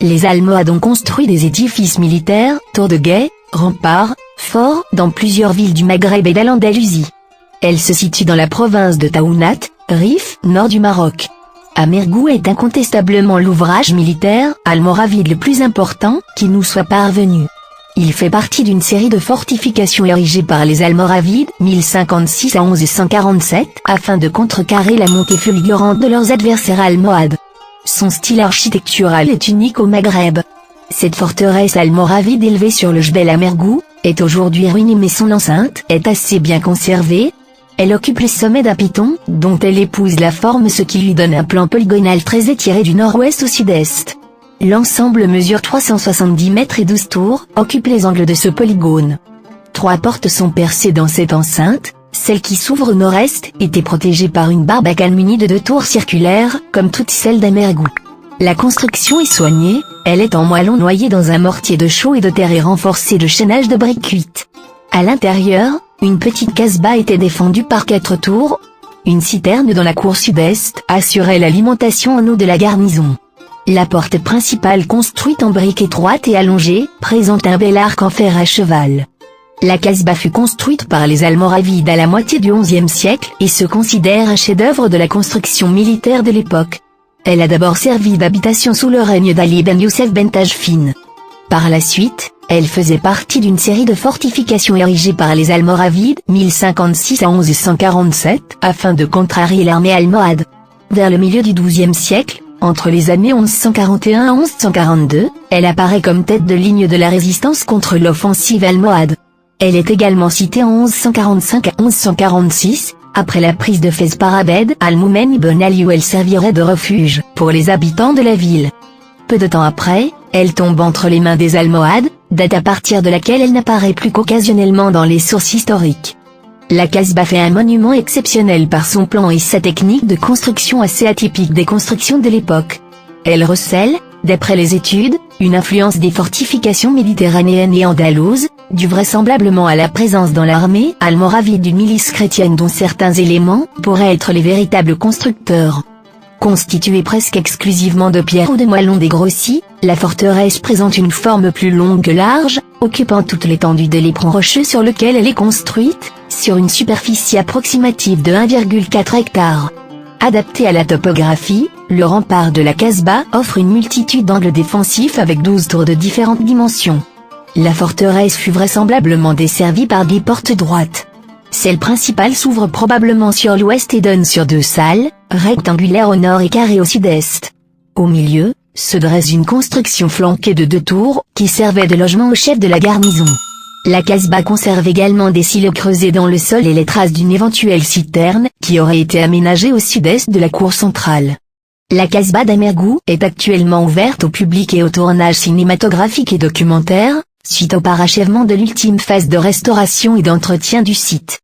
Les Almohades ont construit des édifices militaires, tours de guet, remparts, forts, dans plusieurs villes du Maghreb et d'Al-Andalousie. Elle se situe dans la province de Taounat, Rif, nord du Maroc. Amergou est incontestablement l'ouvrage militaire almoravide le plus important qui nous soit parvenu. Il fait partie d'une série de fortifications érigées par les Almoravides 1056 à 1147 afin de contrecarrer la montée fulgurante de leurs adversaires almohades. Son style architectural est unique au Maghreb. Cette forteresse almoravide élevée sur le Jbel Amergou est aujourd'hui ruinée mais son enceinte est assez bien conservée. Elle occupe les sommets d'un piton, dont elle épouse la forme, ce qui lui donne un plan polygonal très étiré du nord-ouest au sud-est. L'ensemble mesure 370 mètres et 12 tours, occupe les angles de ce polygone. 3 portes sont percées dans cette enceinte, celle qui s'ouvre au nord-est était protégée par une barbacane munie de 2 tours circulaires, comme toutes celles d'Amergou. La construction est soignée, elle est en moellon noyé dans un mortier de chaux et de terre et renforcée de chaînage de briques cuites. À l'intérieur, une petite casbah était défendue par 4 tours. Une citerne dans la cour sud-est assurait l'alimentation en eau de la garnison. La porte principale, construite en briques étroites et allongées, présente un bel arc en fer à cheval. La casbah fut construite par les Almoravides à la moitié du XIe siècle et se considère un chef-d'œuvre de la construction militaire de l'époque. Elle a d'abord servi d'habitation sous le règne d'Ali ben Youssef ben Tajfin. Par la suite, elle faisait partie d'une série de fortifications érigées par les Almoravides 1056 à 1147 afin de contrarier l'armée almohade. Vers le milieu du XIIe siècle, entre les années 1141 à 1142, elle apparaît comme tête de ligne de la résistance contre l'offensive almohade. Elle est également citée en 1145 à 1146, après la prise de Fès par Abd al-Moumen ibn Ali, où elle servirait de refuge pour les habitants de la ville. Peu de temps après, elle tombe entre les mains des Almohades, date à partir de laquelle elle n'apparaît plus qu'occasionnellement dans les sources historiques. La casbah fait un monument exceptionnel par son plan et sa technique de construction assez atypique des constructions de l'époque. Elle recèle, d'après les études, une influence des fortifications méditerranéennes et andalouses, due vraisemblablement à la présence dans l'armée almoravide d'une milice chrétienne dont certains éléments pourraient être les véritables constructeurs. Constituée presque exclusivement de pierre ou de moellons dégrossis, la forteresse présente une forme plus longue que large, occupant toute l'étendue de l'éperon rocheux sur lequel elle est construite, sur une superficie approximative de 1,4 hectares. Adapté à la topographie, le rempart de la casbah offre une multitude d'angles défensifs avec 12 tours de différentes dimensions. La forteresse fut vraisemblablement desservie par des portes droites. Celle principale s'ouvre probablement sur l'ouest et donne sur 2 salles, rectangulaires au nord et carrées au sud-est. Au milieu, se dresse une construction flanquée de 2 tours, qui servait de logement au chef de la garnison. La casbah conserve également des silos creusés dans le sol et les traces d'une éventuelle citerne, qui aurait été aménagée au sud-est de la cour centrale. La casbah d'Amergou est actuellement ouverte au public et au tournage cinématographique et documentaire, suite au parachèvement de l'ultime phase de restauration et d'entretien du site.